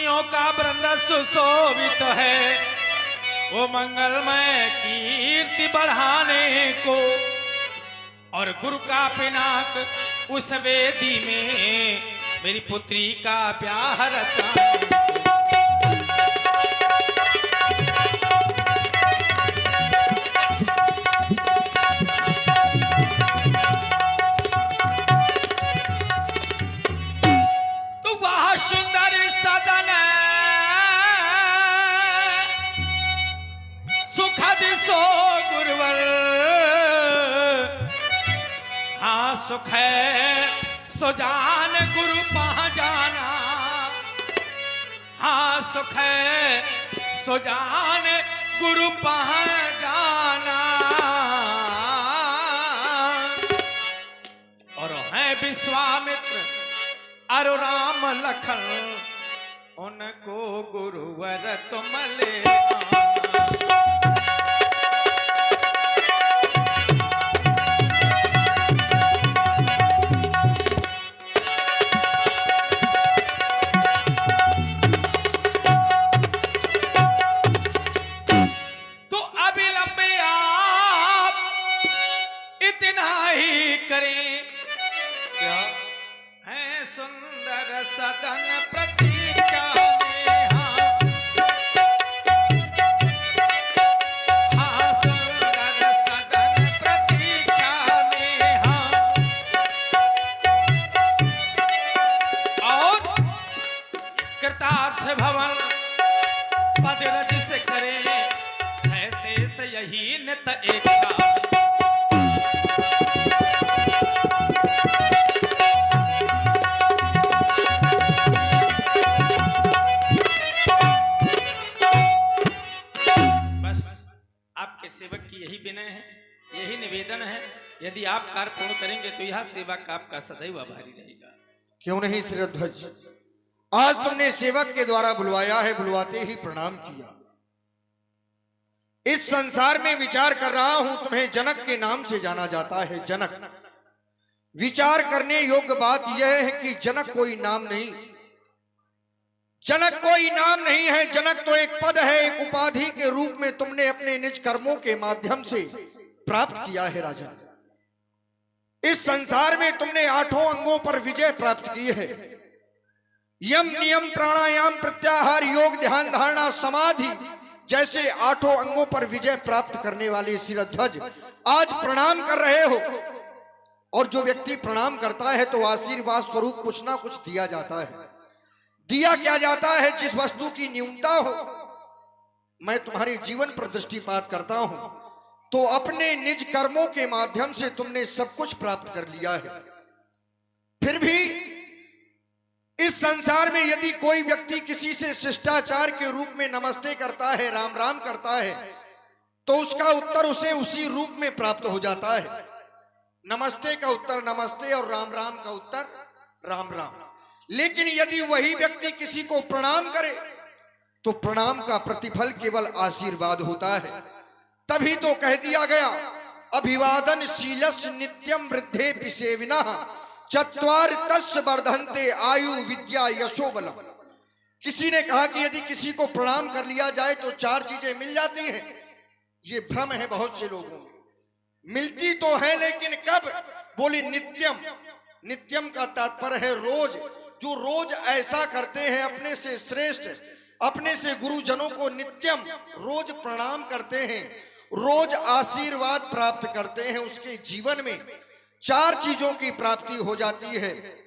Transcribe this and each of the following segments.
तुलसियों का वृंद सुशोभित है, वो मंगलमय कीर्ति बढ़ाने को। और गुरु का पिनाक उस वेदी में मेरी पुत्री का ब्याह रचा। तो वह सुंदर सदन सुखद सो गुरुवर, हाँ सुख है सो जान गुरु पहाँ जाना, हाँ सुख है सो जान गुरु पहाँ जाना। और है विश्वामित्र अरु राम लखन, उनको गुरुवर तुम ले आना। सुंदर सदन प्रतीक्षा में, हाँ सुंदर सदन प्रतीक्षा में, हाँ। और कृतार्थ भवन पद रज से करे, ऐसे से यही नित इच्छा। सेवक की यही विनय है, यही निवेदन है, यदि आप कार्य पूर्ण करेंगे तो यह सेवक आपका सदैव आभारी रहेगा। क्यों नहीं शिरध्वज, आज तुमने सेवक के द्वारा बुलवाया है, बुलवाते ही प्रणाम किया। इस संसार में विचार कर रहा हूं, तुम्हें जनक के नाम से जाना जाता है। जनक, विचार करने योग्य बात यह है कि जनक कोई नाम नहीं, जनक कोई नाम नहीं है। जनक तो एक पद है, एक उपाधि के रूप में तुमने अपने निज कर्मों के माध्यम से प्राप्त किया है। राजन, इस संसार में तुमने 8 अंगों पर विजय प्राप्त की है। यम नियम प्राणायाम प्रत्याहार योग ध्यान धारणा समाधि जैसे 8 अंगों पर विजय प्राप्त करने वाले शिरध्वज आज प्रणाम कर रहे हो। और जो व्यक्ति प्रणाम करता है तो आशीर्वाद स्वरूप कुछ ना कुछ दिया जाता है। दिया क्या जाता है? जिस वस्तु की न्यूनता हो। मैं तुम्हारे जीवन पर दृष्टिपात करता हूं तो अपने निज कर्मों के माध्यम से तुमने सब कुछ प्राप्त कर लिया है। फिर भी इस संसार में यदि कोई व्यक्ति किसी से शिष्टाचार के रूप में नमस्ते करता है, राम राम करता है, तो उसका उत्तर उसे उसी रूप में प्राप्त हो जाता है। नमस्ते का उत्तर नमस्ते और राम राम का उत्तर राम राम। लेकिन यदि वही व्यक्ति किसी को प्रणाम करे तो प्रणाम का प्रतिफल केवल आशीर्वाद होता है। तभी तो कह दिया गया, अभिवादन शीलस नित्यम वृद्धे पिसेविनः चत्वार तस्य वर्धन्ते आयु विद्या यशो बलम। किसी ने कहा कि यदि किसी को प्रणाम कर लिया जाए तो 4 चीजें मिल जाती हैं। ये भ्रम है बहुत से लोगों में। मिलती तो है लेकिन कब? बोले नित्यम। नित्यम का तात्पर्य है रोज। जो रोज ऐसा करते हैं, अपने से श्रेष्ठ, अपने से गुरुजनों को नित्यम रोज प्रणाम करते हैं, रोज आशीर्वाद प्राप्त करते हैं, उसके जीवन में 4 चीजों की प्राप्ति हो जाती है।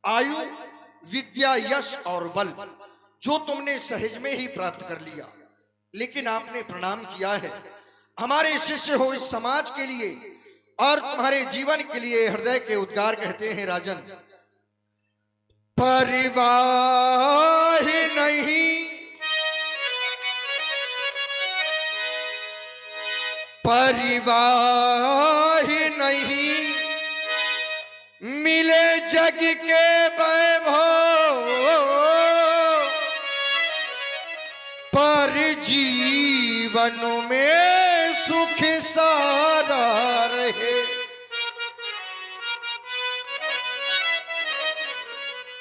आयु विद्या यश और बल, जो तुमने सहज में ही प्राप्त कर लिया। लेकिन आपने प्रणाम किया है। हमारे शिष्य हो इस समाज के लिए और तुम्हारे जीवन के लिए हृदय के उद्गार कहते हैं। राजन, परिवाह नहीं, परिवाह नहीं, मिले जग के वैभव, पर जीवन में सुख सारा रहे।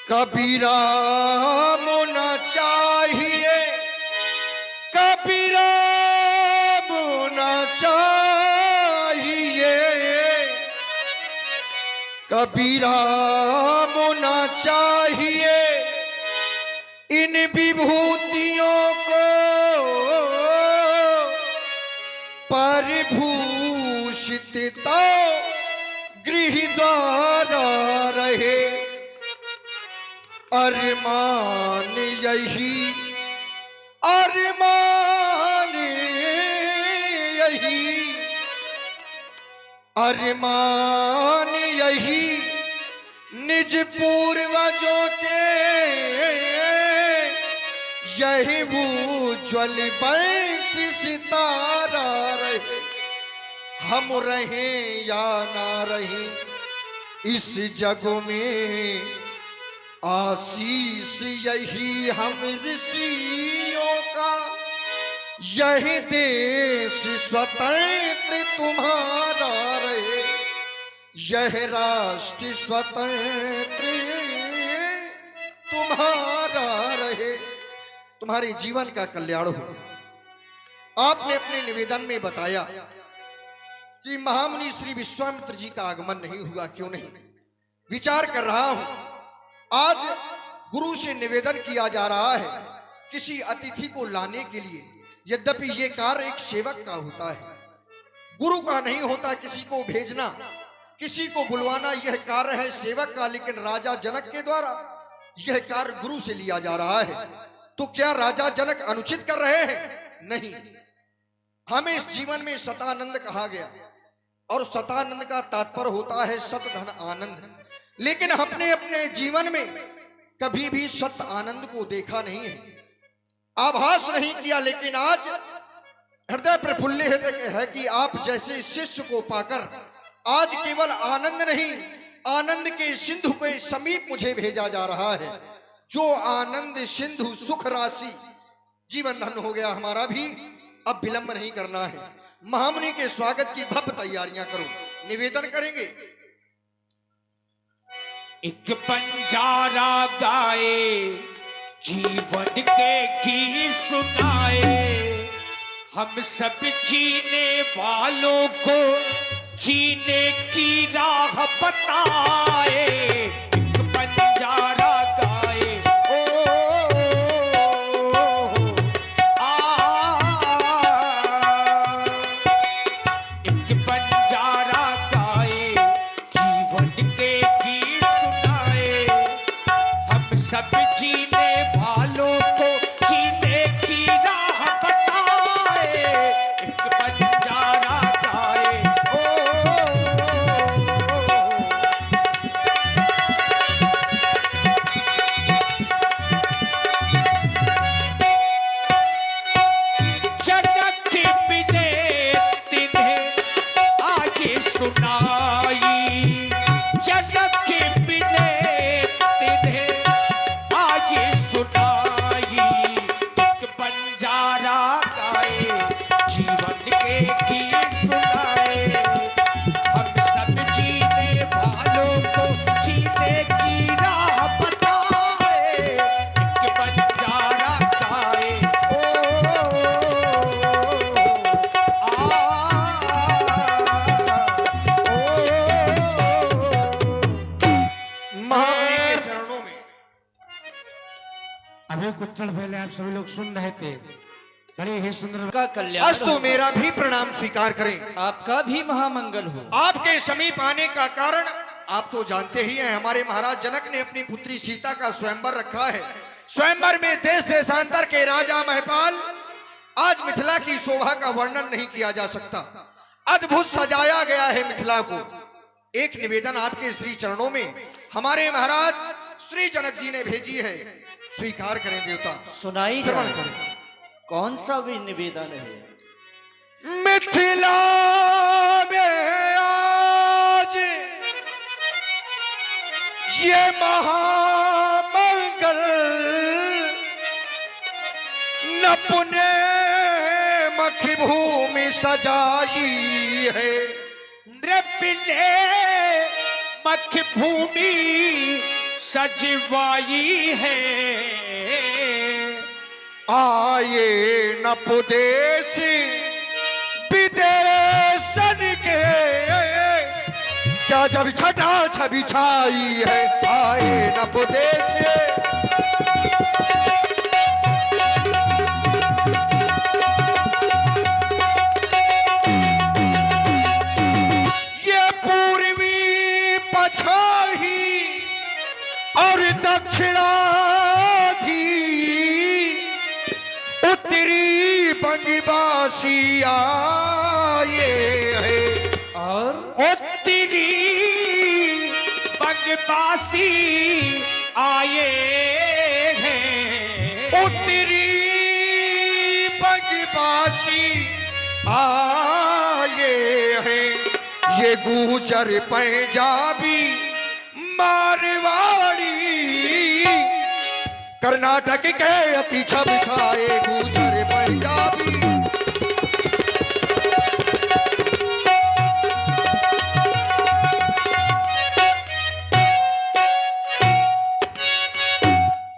कबीरा कबीरा मुना चाहिए इन विभूतियों को परिभूषित तो गृह द्वारा रहे अरमान यही अरमान यही अरमान यही निज पूर्वजों के यही वो ज्वल बंश सितारा रहे हम रहे या ना रहे इस जग में आशीष यही हम ऋषियों का यही देश स्वतंत्र तुम्हारा रहे यह राष्ट्र स्वतंत्र तुम्हारा रहे तुम्हारे जीवन का कल्याण हो। आपने अपने निवेदन में बताया कि महामुनि श्री विश्वामित्र जी का आगमन नहीं हुआ, क्यों नहीं? विचार कर रहा हूं। आज गुरु से निवेदन किया जा रहा है किसी अतिथि को लाने के लिए, यद्यपि यह कार्य एक सेवक का होता है, गुरु का नहीं होता। किसी को भेजना, किसी को बुलवाना यह कार्य है सेवक का, लेकिन राजा जनक के द्वारा यह कार्य गुरु से लिया जा रहा है। तो क्या राजा जनक अनुचित कर रहे हैं? नहीं। हमें इस जीवन में सतानंद कहा गया और सतानंद का तात्पर्य होता है सत धन आनंद, लेकिन हमने अपने जीवन में कभी भी सत आनंद को देखा नहीं है, आभास नहीं किया। लेकिन आज हृदय प्रफुल्लित है कि आप जैसे शिष्य को पाकर आज केवल आनंद नहीं, आनंद के सिंधु के समीप मुझे भेजा जा रहा है। जो आनंद सिंधु सुख राशि जीवन धन हो गया हमारा भी, अब विलंब नहीं करना है। महामुनि के स्वागत की भव्य तैयारियां करो। निवेदन करेंगे। एक बंजारा गाए जीवन के गीत सुनाए, हम सब जीने वालों को जीने की राह बताए। एक बंजारा गाए एक बंजारा गाए जीवन के गीत सुनाए, हम सब जीने वालों को जीने की राह बताए। एक बंजारा गाए जनक के बिने तिन्हें आगे सुनाई, जनक के बिने तिन्हें आगे सुनाई। एक बंजारा गाए जीवन के गीत सुनाए, हम सब जीने वालों को जीने की राह बताए। एक बंजारा गाए महामुनि के चरणों में अभी कुछ क्षण पहले आप सभी लोग सुन रहे थे, बड़ी ही सुंदर का कल्याण अस्तु हो। मेरा भी प्रणाम स्वीकार करें। आपका भी महामंगल हो। आपके समीप आने का कारण आप तो जानते ही हैं। हमारे महाराज जनक ने अपनी पुत्री सीता का स्वयंवर रखा है। स्वयंवर में देश देशांतर के राजा महपाल, आज मिथिला की शोभा का वर्णन नहीं किया जा सकता। अद्भुत सजाया गया है मिथिला को। एक निवेदन आपके श्री चरणों में हमारे महाराज श्री जनक जी ने भेजी है, स्वीकार करें देवता। सुनाई श्रवण जाए। करें। कौन सा भी निवेदन है? मिथिला में आज ये महामंगल नपुने मखी भूमि सजाई है। नृपने मख भूमि सजवाई है। आए नपुदेश विदेशन के क्या गजब छटा छवि छाई है, आए न पुदेश। ये पूर्वी पछाही और दक्षिणाधी उत्तरी बंगवासी आए है, और उत्तरी बंगवासी आए हैं। उत्तरी बंगवासी आए हैं। ये गुजर पंजाबी मारवाड़ी कर्नाटक के अति छब छाए गुजर पंजाबी।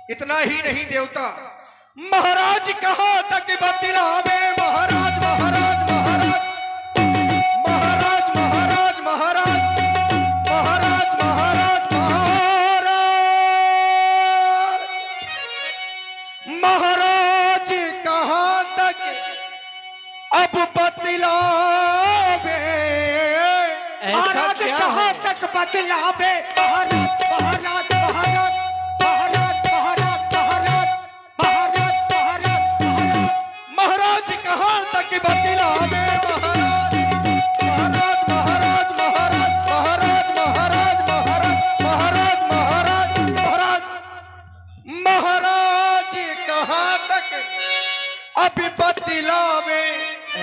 इतना ही नहीं देवता, महाराज कहां तक बतलावे। महाराज महाराज महाराज महाराज महाराज महाराज महाराज महाराज महाराज महाराज कहां तक अब बतलावे। ऐसा महाराज क्या कहाँ है? तक बतलावे। महाराज महाराज महाराज महाराज महाराज महाराज महाराज महाराज महाराज महाराज कहां तक बतलावे। महाराज महाराज महाराज महाराज महाराज महाराज महाराज महाराज महाराज महाराज कहां तक अब बतलावे।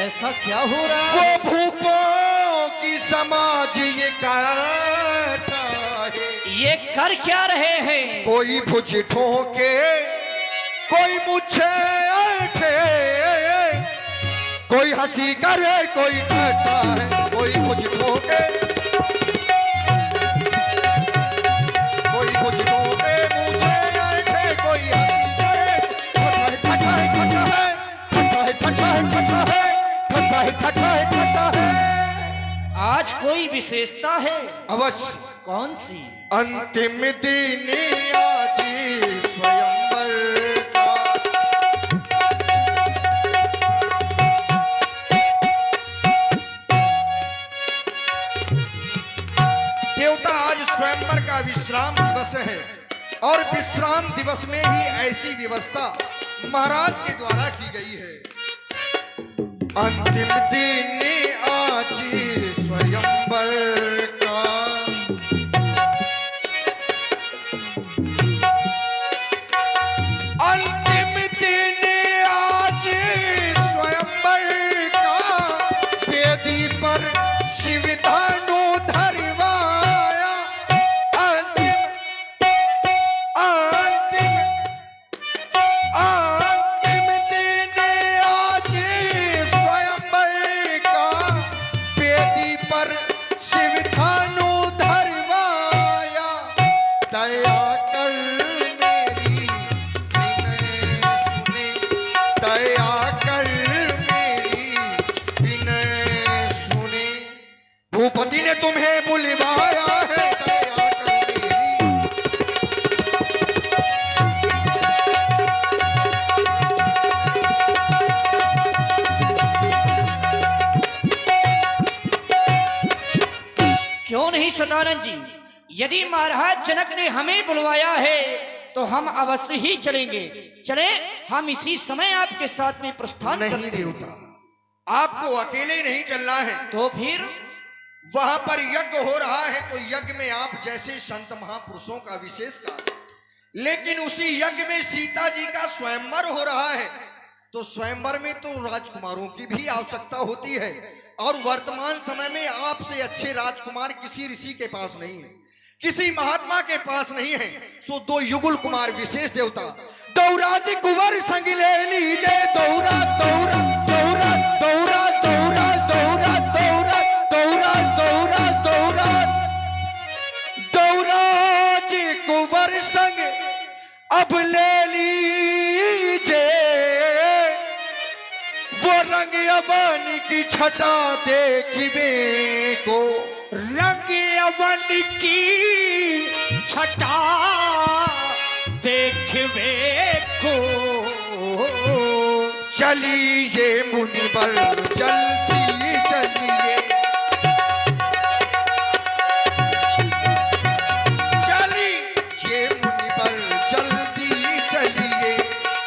ऐसा क्या हो रहा वो है? भूपों की समाज ये काटा है। ये कर क्या रहे हैं? कोई भुज ठोके, कोई मुझे ऐठे, कोई हंसी करे, कोई ठट्टा है। कोई भुज ठोके, कोई भुज ठोके, मुझे ऐठे, कोई हंसी करे। ठट्टा है ठट्टा है ठट्टा है ठट्टा है ठट्टा है ठट्टा है ठट्टा है ठट्टा है। आज कोई विशेषता है? अवश्य। कौन सी? अंतिम दिन आज स्वयंवर का। देवता, आज स्वयंवर का विश्राम दिवस है और विश्राम दिवस में ही ऐसी व्यवस्था महाराज के द्वारा की गई है। अंतिम दिन आज स्वयंवर का। अंतिम दिन आज स्वयंवर का। वेदी पर शिव धनु धरवाया। अंतिम अंतिम अंतिम दिन आज स्वयंवर का। वेदी पर शिव धनु धरवाया। दया कर मेरी विनय सुने, दया कर मेरी विनय सुने। भूपति ने तुम्हें बुलवाया है, दया कर मेरी। क्यों नहीं सदानंद जी? यदि महाराज जनक ने हमें बुलवाया है तो हम अवश्य ही चलेंगे। चले, हम इसी समय आपके साथ में प्रस्थान नहीं करते हैं। देवता, आपको अकेले नहीं चलना है। तो फिर वहां पर यज्ञ हो रहा है तो यज्ञ में आप जैसे संत महापुरुषों का विशेष कार्य, लेकिन उसी यज्ञ में सीता जी का स्वयंवर हो रहा है तो स्वयंवर में तो राजकुमारों की भी आवश्यकता होती है और वर्तमान समय में आपसे अच्छे राजकुमार किसी ऋषि के पास नहीं है, किसी महात्मा के पास नहीं है। सो दो युगल कुमार विशेष देवता दौराज कुंवर संग ले लीजे। दौरा दौरा दौरा दौरा दौरा दौरा दौरा दौरा दौरा दौरा दौराज कुंवर संग अब ले लीजे। वो रंग अवन की छटा देखिबे को। रंग अवन की छटा देखवे को। चलिए मुनिवर जल्दी चलिए, चलिए मुनिवर जल्दी चलिए,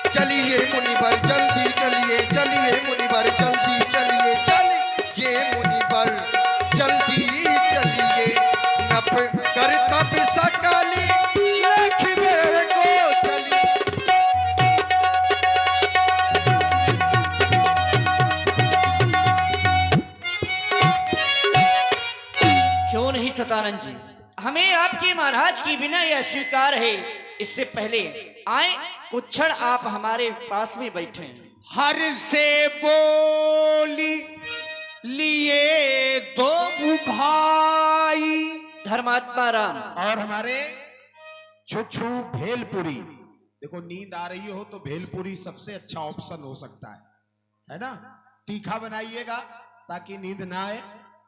चलिए मुनिवर जल्दी चलिए, चलिए मुनिवर जल्दी चलिए, चलिए मुनिवर जल्दी चलिए। नप कर तप सकली लखवे को चलिए। क्यों नहीं सतानंद जी, हमें आपके महाराज की विनय अस्वीकार है। इससे पहले आए कुछ क्षण आप हमारे पास में बैठे। हर से बोली लिए दो भाई। धर्मात्मा राम और हमारे छुछू भेलपुरी। देखो नींद आ रही हो तो भेलपुरी सबसे अच्छा ऑप्शन हो सकता है ना। तीखा बनाइएगा ताकि नींद ना आए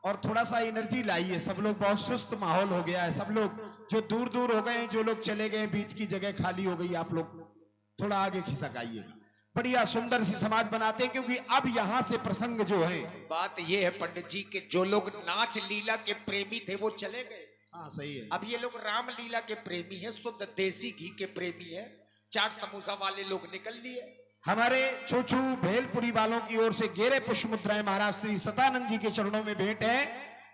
और थोड़ा सा एनर्जी लाइए। सब लोग बहुत सुस्त माहौल हो गया है, सब लोग जो दूर दूर हो गए, जो लोग चले गए, बीच की जगह खाली हो गई, आप लोग थोड़ा आगे खिसक आइएगा। बढ़िया सुंदर सी समाज बनाते हैं, क्योंकि अब यहाँ से प्रसंग जो है। बात ये है पंडित जी के जो लोग नाच लीला के प्रेमी थे वो चले गए। हाँ सही है। अब ये लोग राम लीला के प्रेमी हैं, शुद्ध देसी घी के प्रेमी हैं। चाट समोसा वाले लोग निकल लिए। हमारे छोछू भेलपुरी वालों की ओर से गेरे पुष्प मुद्राएं महाराज श्री सतानंद जी के चरणों में भेंट है।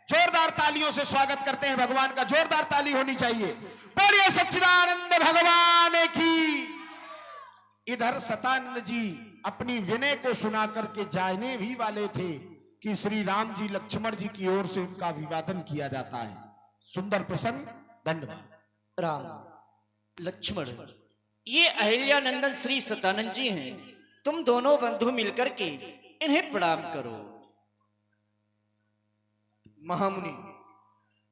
जोरदार तालियों से स्वागत करते हैं। भगवान का जोरदार ताली होनी चाहिए। बोलिए सच्चिदानंद भगवान की। इधर सतानंद जी अपनी विनय को सुना करके जाने भी वाले थे कि श्री राम जी लक्ष्मण जी की ओर से उनका अभिवादन किया जाता है। सुंदर प्रसंग। धन्यवाद। राम लक्ष्मण, ये अहिल्यानंदन श्री सतानंद जी हैं। तुम दोनों बंधु मिलकर के इन्हें प्रणाम करो। महामुनि,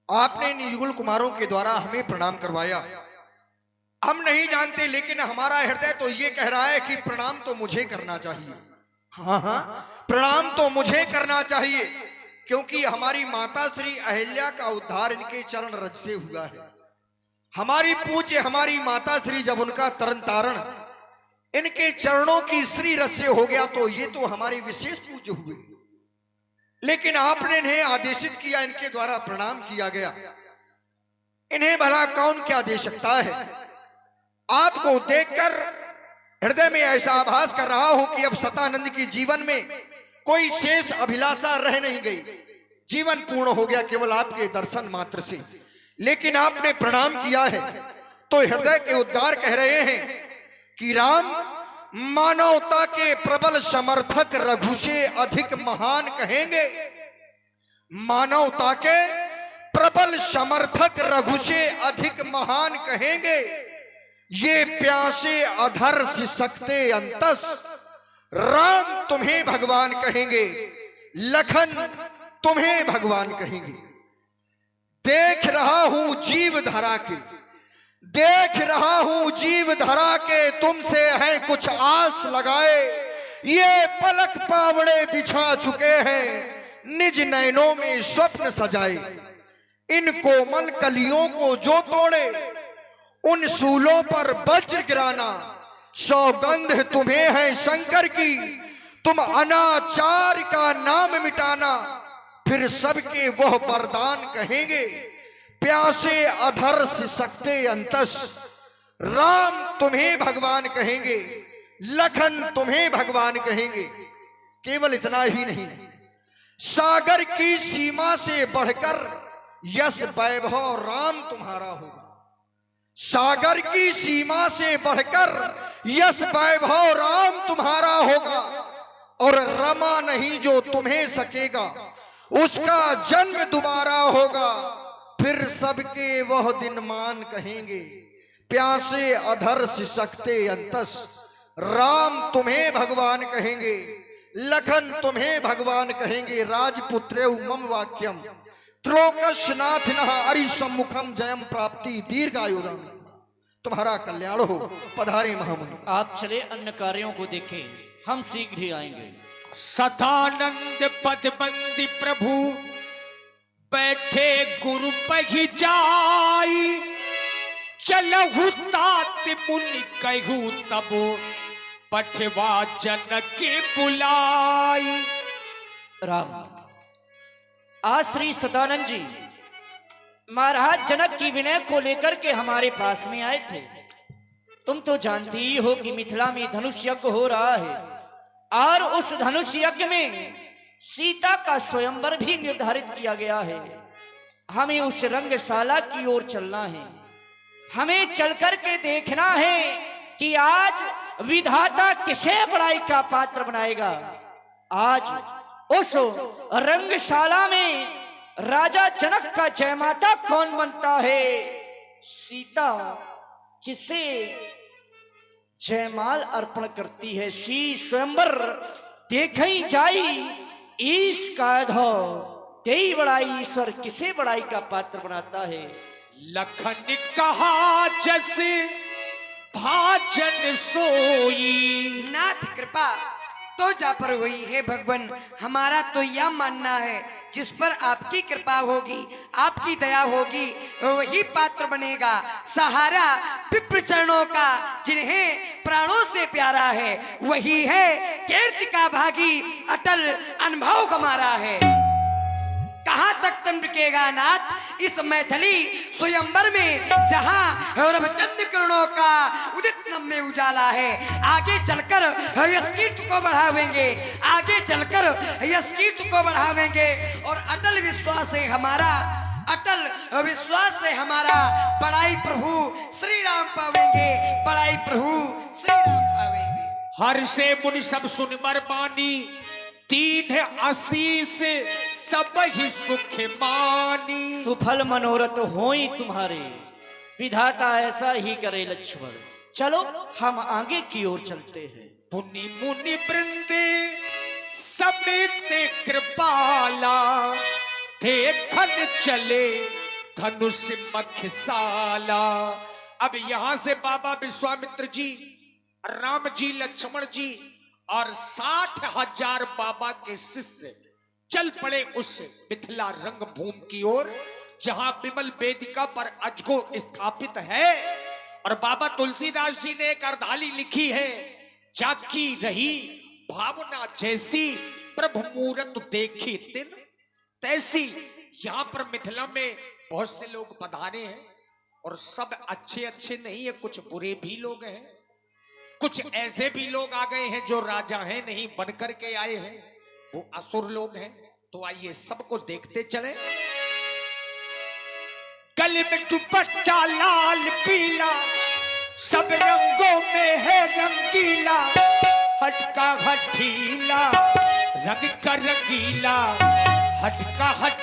आपने इन युगल कुमारों के द्वारा हमें प्रणाम करवाया। हम नहीं जानते, लेकिन हमारा हृदय तो ये कह रहा है कि प्रणाम तो मुझे करना चाहिए। हाँ हाँ, प्रणाम तो मुझे करना चाहिए, क्योंकि हमारी माता श्री अहिल्या का उद्धार इनके चरण रज से हुआ है। हमारी पूज्य हमारी माता श्री जब उनका तरन तारण इनके चरणों की श्री रज से हो गया, तो ये तो हमारे विशेष पूज्य हुए। लेकिन आपने इन्हें आदेशित किया, इनके द्वारा प्रणाम किया गया। इन्हें भला कौन क्या दे सकता है? आपको देखकर हृदय में ऐसा आभास कर रहा हूं कि अब सतानंद की जीवन में कोई शेष अभिलाषा रह नहीं गई। जीवन पूर्ण हो गया केवल आपके दर्शन मात्र से। लेकिन आपने प्रणाम किया है तो हृदय के उद्गार कह रहे हैं कि राम मानवता के प्रबल समर्थक रघु से अधिक महान कहेंगे। मानवता के प्रबल समर्थक रघु से अधिक महान कहेंगे। ये प्यासे अधर सिसकते अंतस राम तुम्हें भगवान कहेंगे, लखन तुम्हें भगवान कहेंगे। देख रहा हूं जीव धरा के, देख रहा हूं जीव धरा के, तुमसे है कुछ आस लगाए। ये पलक पावड़े बिछा चुके हैं, निज नयनों में स्वप्न सजाए। इन कोमल कलियों को जो तोड़े, उन सूलों पर वज्र गिराना। सौगंध तुम्हें है शंकर की, तुम अनाचार का नाम मिटाना। फिर सबके वह वरदान कहेंगे, प्यासे अधर सिसकते अंतस राम तुम्हें भगवान कहेंगे, लखन तुम्हें भगवान कहेंगे। केवल इतना ही नहीं, सागर की सीमा से बढ़कर यश वैभव राम तुम्हारा होगा। सागर की सीमा से बढ़कर यश वैभव राम तुम्हारा होगा। और रमा नहीं जो तुम्हें सकेगा, उसका जन्म दोबारा होगा। फिर सबके वह दिन मान कहेंगे, प्यासे अधर सिसकते अंतस राम तुम्हें भगवान कहेंगे, लखन तुम्हें भगवान कहेंगे। राजपुत्रे मम वाक्यम त्रिलोकनाथ अरि सम्मुखम जयम प्राप्ति दीर्घायुराम। तुम्हारा कल्याण हो। पधारे महामुनि। आप चले अन्य कार्यों को देखें, हम शीघ्र ही आएंगे। सतानंद पद बंदी प्रभु बैठे गुरु पही जाई, चलहु तात मुनि कहू तब, पठवा जनक के बुलाई। राम। आज श्री सदानंद जी महाराज जनक की विनय को लेकर के हमारे पास में आए थे। तुम तो जानती ही हो कि मिथिला में धनुष यज्ञ हो रहा है और उस धनुष यज्ञ में सीता का स्वयंवर भी निर्धारित किया गया है। हमें उस रंगशाला की ओर चलना है। हमें चल कर के देखना है कि आज विधाता किसे बड़ाई का पात्र बनाएगा। आज उस रंगशाला में राजा जनक का जयमाता कौन बनता है, सीता किसे जयमाल अर्पण करती है। शी स्वयंवर देखई जाई ईश काधो, तेई बड़ाई ईश्वर किसे बड़ाई का पात्र बनाता है। लखन कहा जैसे भाजन सोई, नाथ कृपा तो जा पर हुई है भगवान। हमारा तो यह मानना है जिस पर आपकी कृपा होगी, आपकी दया होगी, वही पात्र बनेगा। सहारा विप्र चरणों का जिन्हें प्राणों से प्यारा है, वही है कीर्ति का भागी, अटल अनुभव हमारा है। कहाँ तक तुम टिकेगा नाथ इस मैथिली स्वयंवर में, जहाँ रवचंद किरणों का उदित नम्य उजाला है। आगे चलकर यश कीर्ति को बढ़ावेंगे, आगे चलकर यश कीर्ति को बढ़ावेंगे और अटल विश्वास है हमारा, अटल विश्वास से हमारा बड़ाई प्रभु श्री राम पावेंगे, बड़ाई प्रभु श्री राम पावेंगे। हर से मुनि सब सुन बर बानी, तीन है आशीष सब ही सुख मानी। सुफल मनोरथ होई तुम्हारे, विधाता ऐसा ही करे लक्ष्मण। चलो हम आगे की ओर चलते हैं। पुनि मुनि वृंदे समेत कृपाला, देखन चले धनुष मखसाला। अब यहां से बाबा विश्वामित्र जी, राम जी, लक्ष्मण जी और 60,000 बाबा के शिष्य चल पड़े उस मिथिला रंगभूमि की ओर, जहां विमल वेदिका पर अजगो स्थापित है। और बाबा तुलसीदास जी ने एक अर्धाली लिखी है, जाकी रही भावना जैसी, प्रभु मूरत देखी तिन तैसी। यहां पर मिथिला में बहुत से लोग पधारे हैं और सब अच्छे अच्छे नहीं है, कुछ बुरे भी लोग हैं, कुछ ऐसे भी लोग आ गए हैं जो राजा हैं नहीं बनकर के आए हैं, वो असुर लोग हैं। तो आइए सबको देखते चले। गले में दुपट्टा लाल पीला, सब रंगों में है रंगीला, हटका हठीला रंग का रंगीला, हटका हट